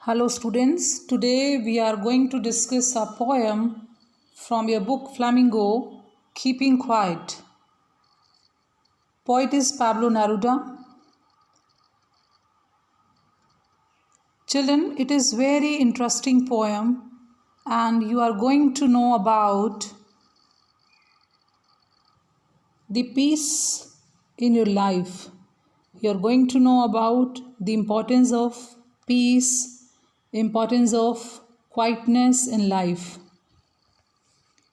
Hello students, today we are going to discuss a poem from your book Flamingo, Keeping Quiet. Poet is Pablo Neruda. Children, it is very interesting poem and you are going to know about the peace in your life. You are going to know about the importance of peace, importance of quietness in life.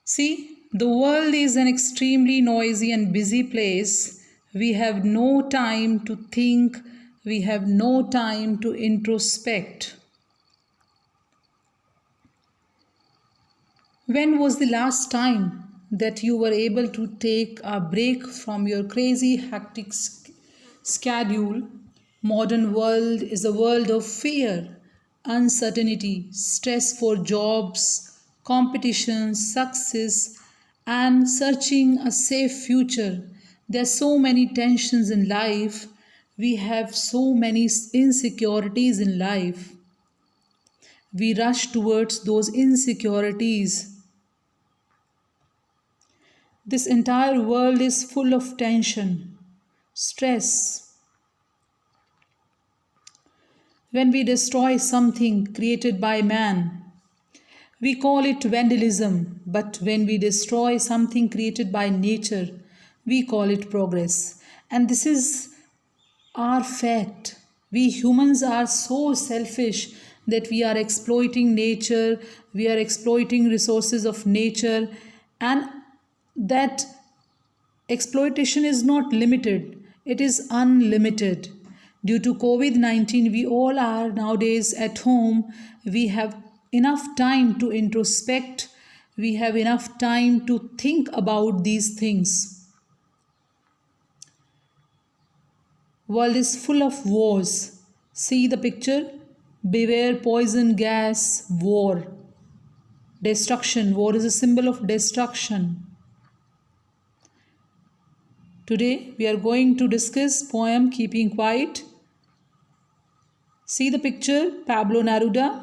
See, the world is an extremely noisy and busy place. We have no time to think, we have no time to introspect. When was the last time that you were able to take a break from your crazy, hectic schedule? Modern world is a world of fear, uncertainty, stress for jobs, competition, success, and searching a safe future. There are so many tensions in life. We have so many insecurities in life. We rush towards those insecurities. This entire world is full of tension, stress. When we destroy something created by man, we call it vandalism, but when we destroy something created by nature, we call it progress. And this is our fact. We humans are so selfish that we are exploiting nature, we are exploiting resources of nature, and that exploitation is not limited, it is unlimited. Due to COVID 19, we all are nowadays at home. We have enough time to introspect, we have enough time to think about these things. World is full of wars. See the picture? Beware poison gas, war. Destruction. War is a symbol of destruction. Today we are going to discuss poem Keeping Quiet. See the picture, Pablo Neruda.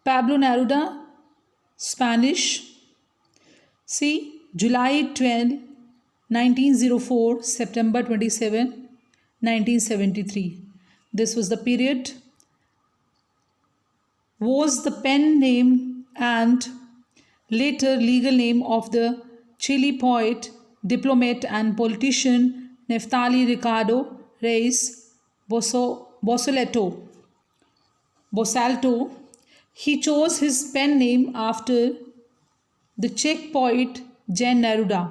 Pablo Neruda, Spanish. See, July 12, 1904, September 27, 1973. This was the period. Was the pen name and later legal name of the Chile poet, diplomat and politician Neftali Ricardo Reis Bosalto. He chose his pen name after the Czech poet Jan Neruda.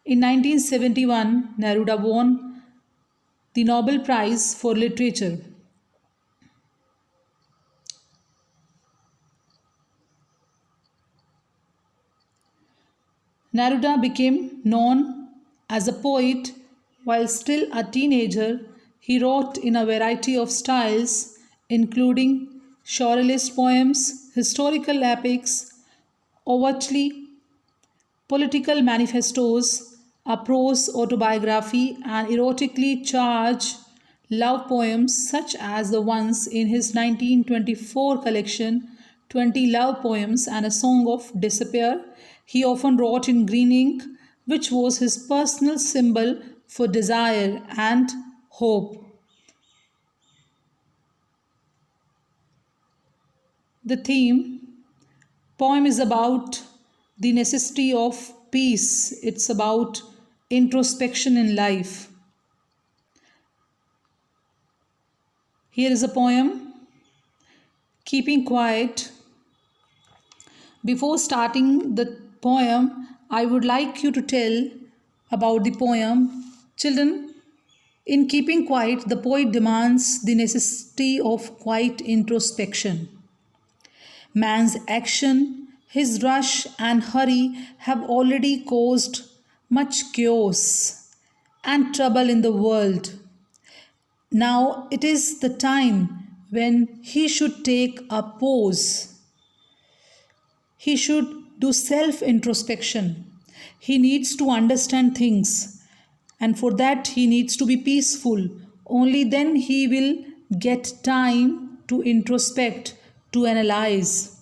In 1971, Neruda won the Nobel Prize for Literature. Neruda became known as a poet while still a teenager. He wrote in a variety of styles, including surrealist poems, historical epics, overtly political manifestos, a prose autobiography, and erotically charged love poems such as the ones in his 1924 collection 20 Love Poems and a Song of Despair. He often wrote in green ink, which was his personal symbol for desire and hope. The theme poem is about the necessity of peace. It's about introspection in life. Here is a poem, Keeping Quiet. Before starting the poem, I would like you to tell about the poem. Children, in Keeping Quiet, the poet demands the necessity of quiet introspection. Man's action, his rush and hurry have already caused much chaos and trouble in the world. Now it is the time when he should take a pause. He should do self introspection. He needs to understand things, and for that, he needs to be peaceful. Only then he will get time to introspect, to analyze.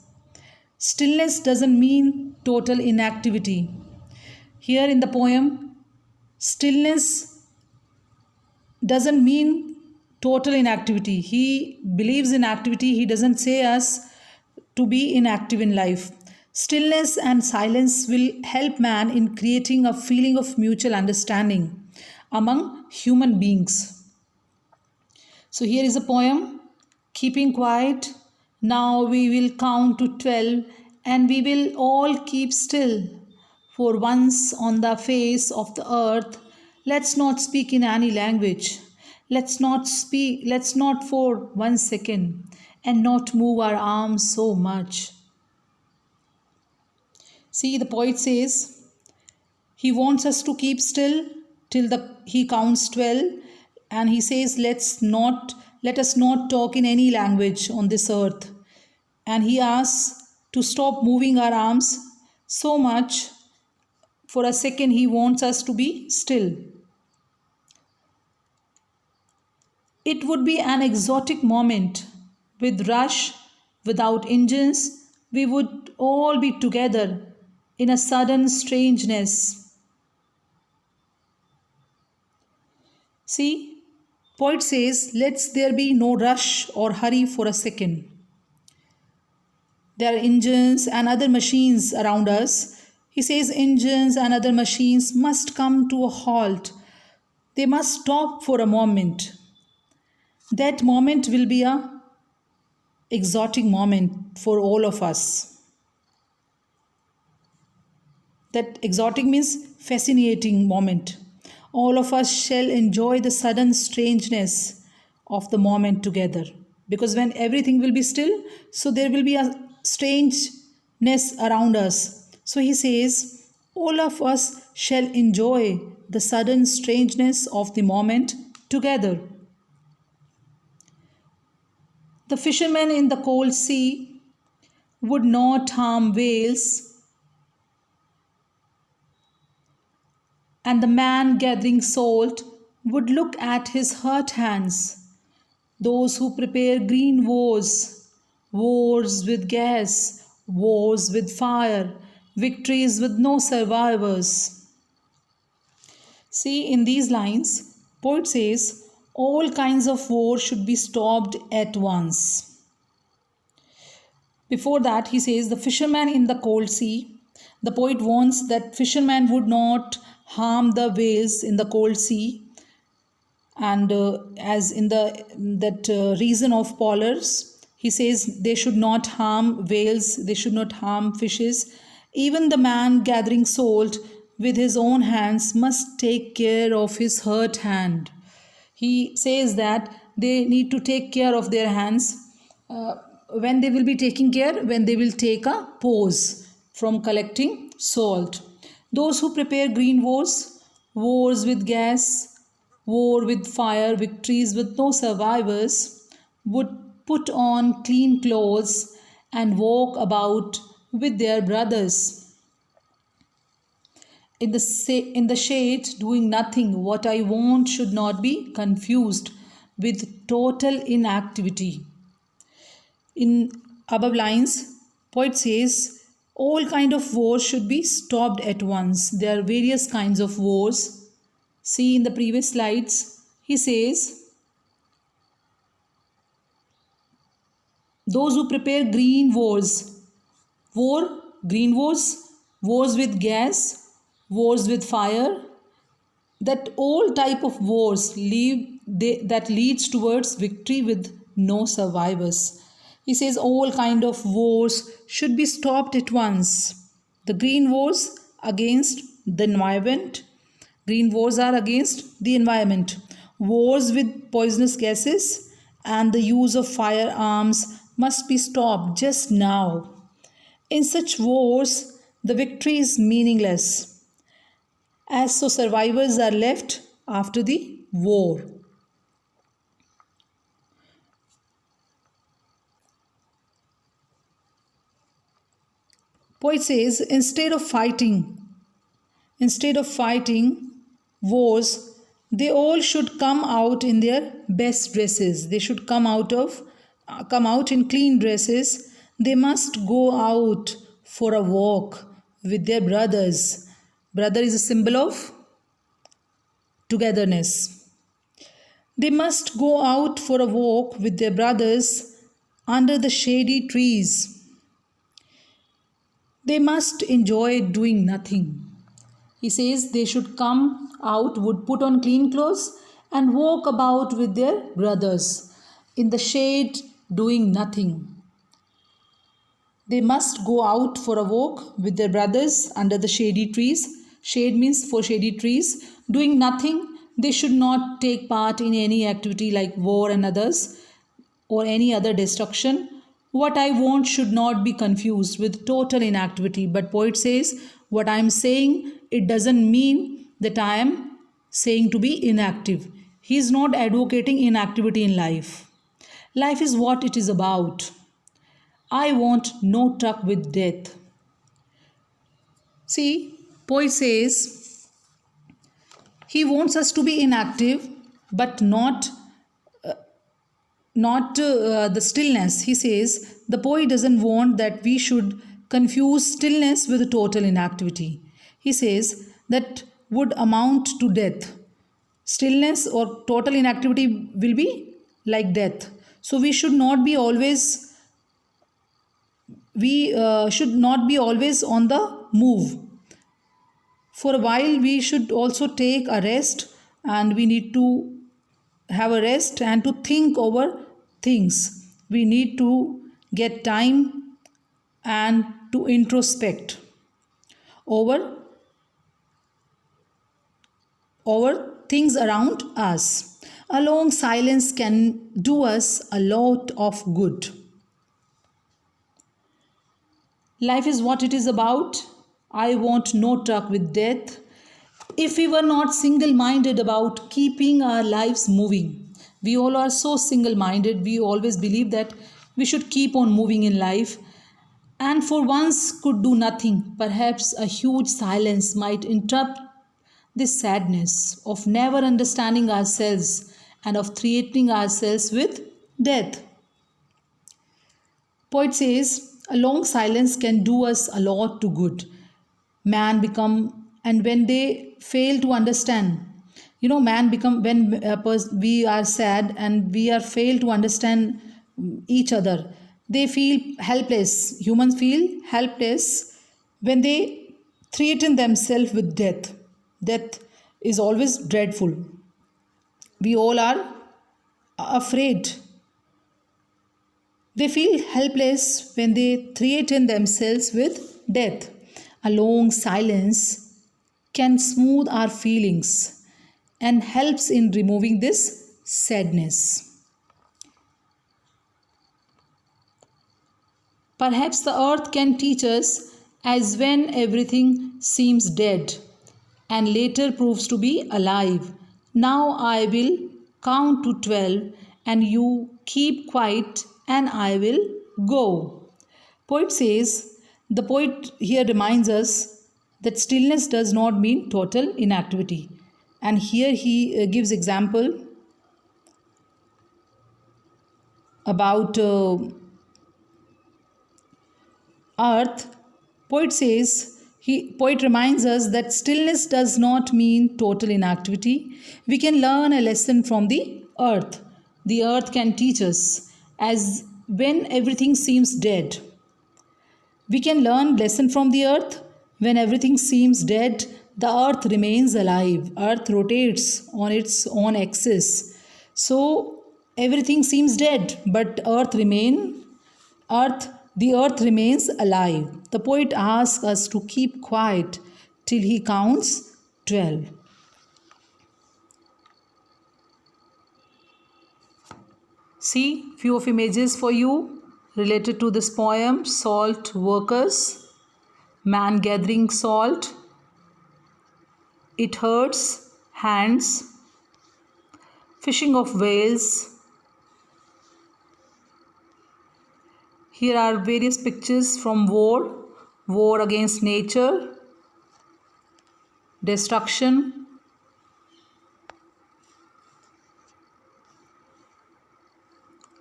Stillness doesn't mean total inactivity. Here in the poem, stillness doesn't mean total inactivity. He believes in activity. He doesn't say us to be inactive in life. Stillness and silence will help man in creating a feeling of mutual understanding among human beings. So here is a poem, keeping quiet. Now we will count to 12 and we will all keep still. For once on the face of the earth, let's not speak in any language. Let's not for 1 second and not move our arms so much. See, the poet says he wants us to keep still till he counts 12, and he says let us not talk in any language on this earth. And he asks to stop moving our arms so much. For a second, he wants us to be still. It would be an exotic moment. With rush, without engines, we would all be together in a sudden strangeness. See, poet says, let there be no rush or hurry for a second. There are engines and other machines around us. He says engines and other machines must come to a halt. They must stop for a moment. That moment will be a exotic moment for all of us. That exotic means fascinating moment. All of us shall enjoy the sudden strangeness of the moment together. Because when everything will be still, so there will be a strangeness around us. So he says, all of us shall enjoy the sudden strangeness of the moment together. The fisherman in the cold sea would not harm whales, and the man gathering salt would look at his hurt hands. Those who prepare green wars, wars with gas, wars with fire, victories with no survivors. See, in these lines, poet says, all kinds of war should be stopped at once. Before that, he says, the fisherman in the cold sea. The poet wants that fishermen would not harm the whales in the cold sea, and as in that reason of polars, he says they should not harm whales, they should not harm fishes. Even the man gathering salt with his own hands must take care of his hurt hand. He says that they need to take care of their hands. When they will be taking care, when they will take a pause from collecting salt. Those who prepare green wars, wars with gas, war with fire, victories with no survivors, would put on clean clothes and walk about with their brothers. In the shade, doing nothing, what I want should not be confused with total inactivity. In above lines, poet says, all kind of wars should be stopped at once. There are various kinds of wars. See in the previous slides, he says, those who prepare green wars, green wars, wars with gas, wars with fire, that all type of wars that leads towards victory with no survivors. He says all kind of wars should be stopped at once. The green wars against the environment. Green wars are against the environment. Wars with poisonous gases and the use of firearms must be stopped just now. In such wars, the victory is meaningless, as so survivors are left after the war. Poet says, instead of fighting, Instead of fighting wars, they all should come out in their best dresses. They should come out in clean dresses. They must go out for a walk with their brothers. Brother is a symbol of togetherness. They must go out for a walk with their brothers under the shady trees. They must enjoy doing nothing. He says they should come out, would put on clean clothes, and walk about with their brothers in the shade doing nothing. They must go out for a walk with their brothers under the shady trees. Shade means for shady trees. Doing nothing, they should not take part in any activity like war and others or any other destruction. What I want should not be confused with total inactivity. But poet says, what I am saying, it doesn't mean that I am saying to be inactive. He is not advocating inactivity in life. Life is what it is about. I want no truck with death. See, poet says he wants us to be inactive, but not the stillness. He says the poet doesn't want that we should confuse stillness with total inactivity. He says that would amount to death. Stillness or total inactivity will be like death. So we should not be always on the move. For a while we should also take a rest, and we need to have a rest and to think over things. We need to get time and to introspect over things around us. A long silence can do us a lot of good. Life is what it is about. I want no truck with death. If we were not single minded about keeping our lives moving, we all are so single minded, we always believe that we should keep on moving in life and for once could do nothing. Perhaps a huge silence might interrupt this sadness of never understanding ourselves and of threatening ourselves with death. Poet says, a long silence can do us a lot to good. Man become, and when they fail to understand, man become, when we are sad and we are fail to understand each other, they feel helpless. Humans feel helpless when they threaten themselves with death. Death is always dreadful. We all are afraid. They feel helpless when they threaten themselves with death. A long silence can smooth our feelings and helps in removing this sadness. Perhaps the earth can teach us as when everything seems dead and later proves to be alive. Now I will count to 12 and you keep quiet and I will go. The poet here reminds us that stillness does not mean total inactivity. And here he gives example about earth. Poet reminds us that stillness does not mean total inactivity. We can learn a lesson from the earth. The earth can teach us as when everything seems dead. We can learn lesson from the earth. When everything seems dead, the earth remains alive. Earth rotates on its own axis. So everything seems dead, but the earth remains alive. The poet asks us to keep quiet till he counts 12. See few of images for you related to this poem. Salt workers, man gathering salt, it hurts, hands, fishing of whales. Here are various pictures from war against nature, destruction,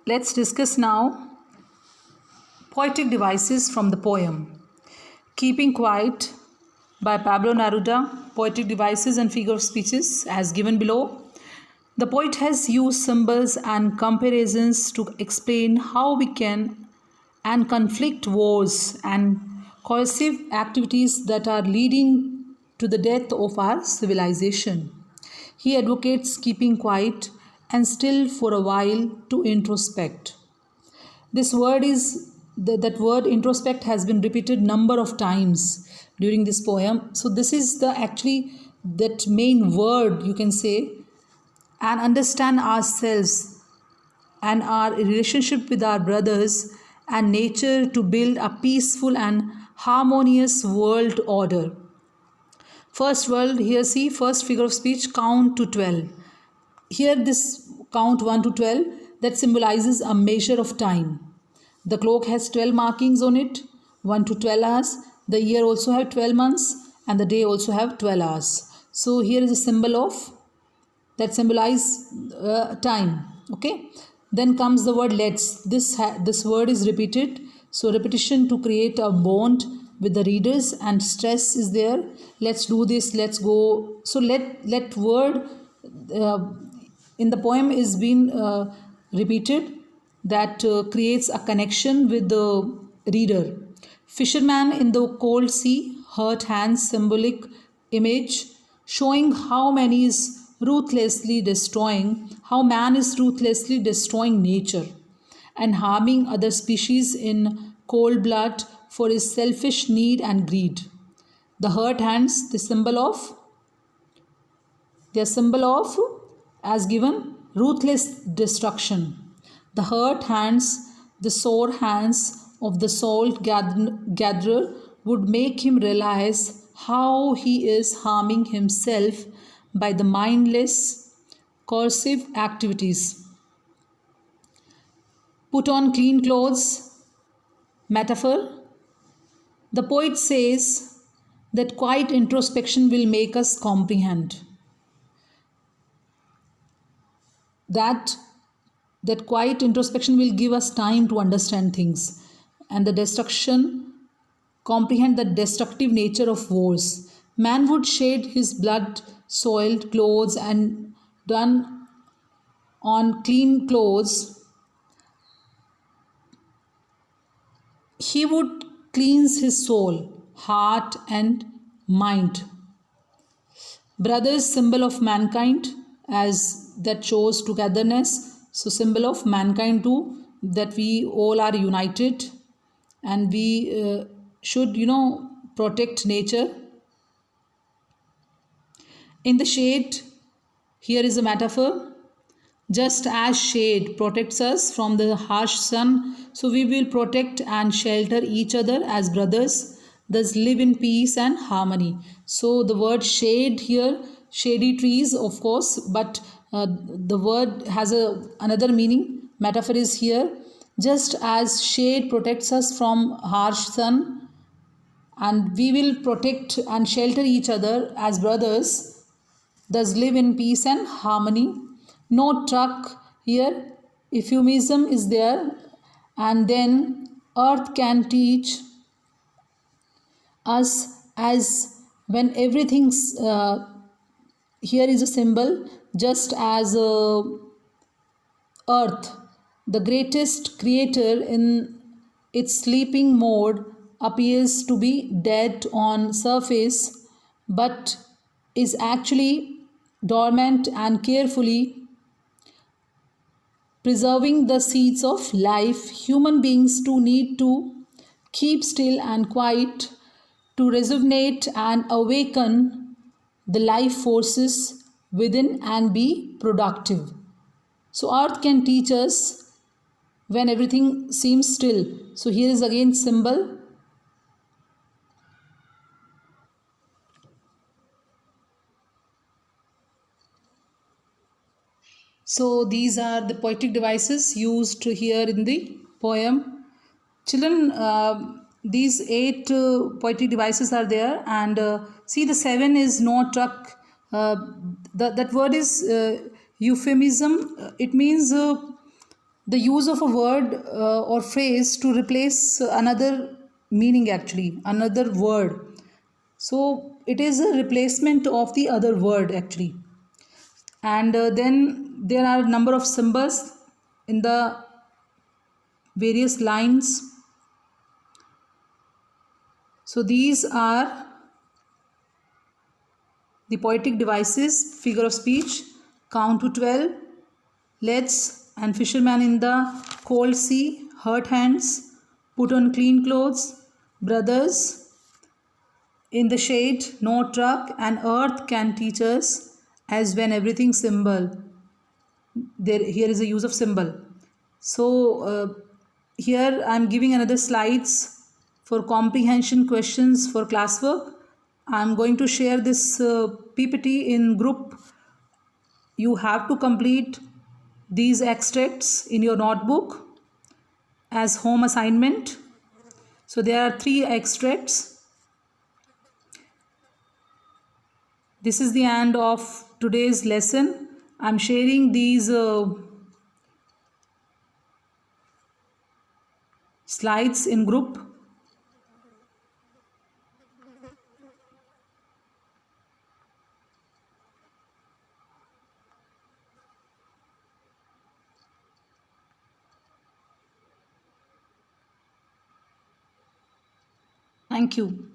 let's discuss now poetic devices from the poem Keeping Quiet by Pablo Neruda. Poetic devices and figure of speeches as given below. The poet has used symbols and comparisons to explain how we can and conflict wars and coercive activities that are leading to the death of our civilization. He advocates keeping quiet and still for a while to introspect. This word is that word introspect has been repeated number of times during this poem. So this is the actually that main word you can say, and understand ourselves and our relationship with our brothers and nature to build a peaceful and harmonious world order. First world, here see first figure of speech, count to 12. Here this count 1 to 12 that symbolizes a measure of time. The clock has 12 markings on it, 1 to 12 hours. The year also have 12 months and the day also have 12 hours. So here is a symbol of that symbolize time. Okay. Then comes the word let's. This word is repeated. So repetition to create a bond with the readers and stress is there. Let's do this. Let's go. So let word in the poem is being repeated that creates a connection with the reader. Fisherman in the cold sea, hurt hands, symbolic image showing how man is ruthlessly destroying nature and harming other species in cold blood for his selfish need and greed. The hurt hands, the symbol of as given ruthless destruction. The hurt hands, the sore hands of the salt gatherer would make him realize how he is harming himself by the mindless, coercive activities. Put on clean clothes. Metaphor. The poet says that quiet introspection will make us comprehend. That quiet introspection will give us time to understand things, and the destruction comprehend the destructive nature of wars. Man would shed his blood soiled clothes and done on clean clothes. He would cleanse his soul, heart and mind. Brothers, symbol of mankind, as that shows togetherness. So symbol of mankind too, that we all are united and we should protect nature. In the shade, here is a metaphor. Just as shade protects us from the harsh sun, so we will protect and shelter each other as brothers, thus live in peace and harmony. So the word shade here, shady trees of course, but the word has another meaning. Metaphor is here. Just as shade protects us from harsh sun, and we will protect and shelter each other as brothers, thus live in peace and harmony. No truck here, euphemism is there, and then earth can teach us as when everything's here is a symbol, just as earth, the greatest creator in its sleeping mode appears to be dead on surface but is actually dormant and carefully preserving the seeds of life. Human beings too need to keep still and quiet to rejuvenate and awaken the life forces within and be productive. So earth can teach us when everything seems still. So here is again symbol. So these are the poetic devices used here in the poem. Children, these eight poetic devices are there, and see, the seven is no truck. That word is euphemism. It means the use of a word or phrase to replace another meaning, actually another word. So it is a replacement of the other word, actually. And then there are a number of symbols in the various lines. So these are the poetic devices: figure of speech, count to 12, let's, and fisherman in the cold sea, hurt hands, put on clean clothes, brothers, in the shade, no truck, and earth can teach us, as when everything symbol. Here is a use of symbol. So here I am giving another slides for comprehension questions for classwork. I am going to share this PPT in group. You have to complete these extracts in your notebook as home assignment. So there are 3 extracts. This is the end of today's lesson. I'm sharing these slides in group. Thank you.